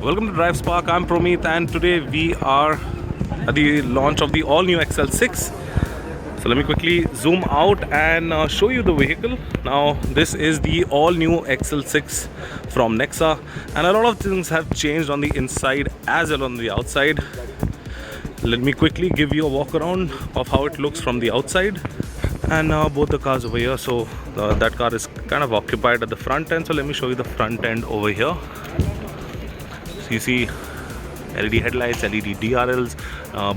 Welcome to Drive Spark. I'm Promeet, and today we are at the launch of the all-new XL6. So let me quickly zoom out and show you the vehicle. Now this is the all-new XL6 from Nexa, and a lot of things have changed on the inside as well on the outside. Let me quickly give you a walk around of how it looks from the outside. And both the cars over here, so that car is kind of occupied at the front end, so let me show you the front end over here. So you see LED headlights, LED DRLs,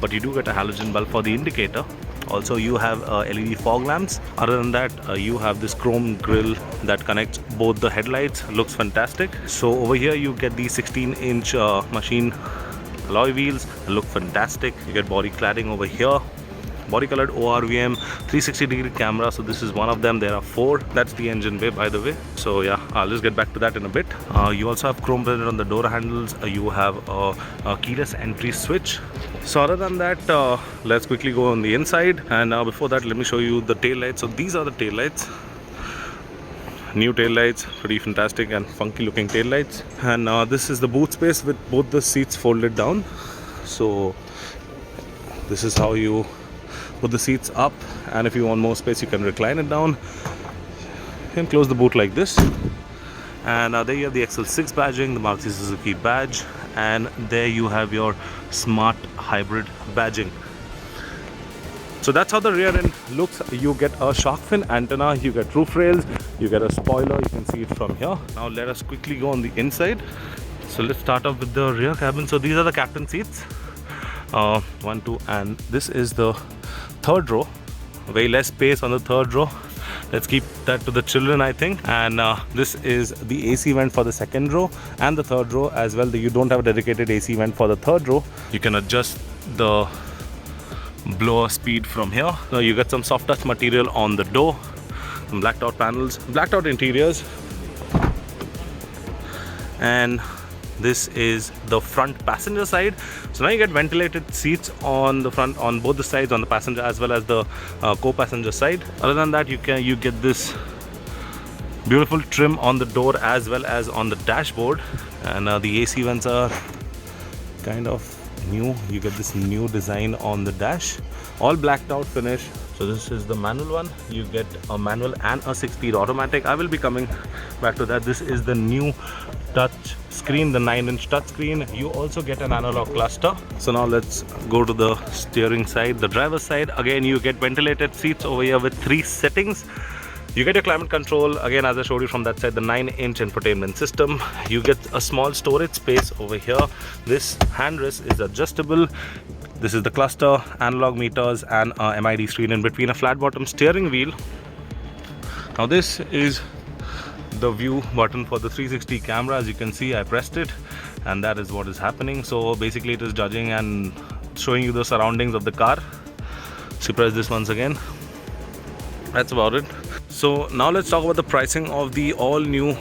but you do get a halogen bulb for the indicator. Also you have LED fog lamps. Other than that, you have this chrome grille that connects both the headlights. Looks fantastic. So over here you get the 16-inch machine alloy wheels. Look fantastic. You get body cladding over here, body colored ORVM, 360-degree camera. So this is one of them. There are 4. That's the engine bay, by the way. So yeah, I'll just get back to that in a bit. You also have chrome printed on the door handles. You have a keyless entry switch. So other than that, let's quickly go on the inside. And before that, let me show you the tail lights. So these are the tail lights. New tail lights, pretty fantastic and funky looking tail lights. And this is the boot space with both the seats folded down. So this is how you put the seats up, and if you want more space you can recline it down. You can close the boot like this, and there you have the XL6 badging, the Maruti Suzuki badge, and there you have your smart hybrid badging. So that's how the rear end looks. You get a shark fin antenna, you get roof rails, you get a spoiler. You can see it from here. Now let us quickly go on the inside. So let's start off with the rear cabin. So these are the captain seats, 1, 2, and this is the third row. Way less space on the third row. Let's keep that to the children, I think. And this is the AC vent for the second row and the third row as well. You don't have a dedicated AC vent for the third row. You can adjust the blower speed from here. So you get some soft touch material on the door, some blacked out panels, blacked out interiors, and this is the front passenger side. So now you get ventilated seats on the front, on both the sides, on the passenger as well as the co-passenger side. Other than that, you get this beautiful trim on the door as well as on the dashboard. And the AC vents are kind of new. You get this new design on the dash, all blacked out finish. So this is the manual one. You get a manual and a 6-speed automatic. I will be coming back to that. This is the new touch screen, the 9-inch touch screen. You also get an analog cluster. So now let's go to the steering side, the driver's side. Again, you get ventilated seats over here with 3 settings. You get your climate control, again as I showed you from that side, the 9-inch infotainment system. You get a small storage space over here. This handrest is adjustable. This is the cluster, analog meters, and MID screen in between, a flat bottom steering wheel. Now this is the view button for the 360 camera. As you can see, I pressed it and that is what is happening. So basically it is judging and showing you the surroundings of the car. So press this once again. That's about it. So now let's talk about the pricing of the all new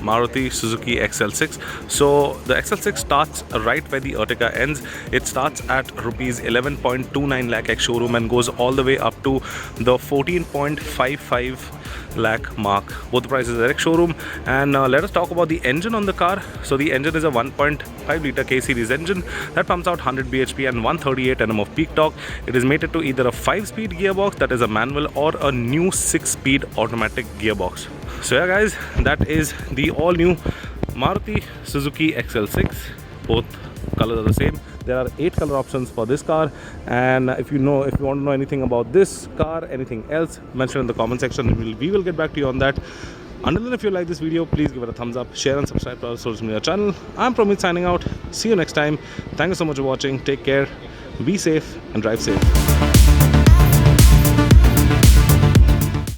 Maruti Suzuki XL6. So the XL6 starts right where the Ertiga ends. It starts at rupees 11.29 lakh ex showroom and goes all the way up to the 14.55 lakh mark. Both the prices are ex showroom. And let us talk about the engine on the car. So the engine is a 1.5 liter K series engine that pumps out 100 bhp and 138 Nm of peak torque. It is mated to either a 5-speed gearbox, that is a manual, or a new 6-speed automatic gearbox. So yeah guys, that is the all new Maruti Suzuki XL6. Both colors are the same. There are 8 color options for this car, and if you want to know anything about this car, anything else, mention in the comment section, and we will get back to you on that. Until then, if you like this video, please give it a thumbs up, share and subscribe to our social media channel. I'm Promeet signing out. See you next time. Thank you so much for watching. Take care, be safe and drive safe.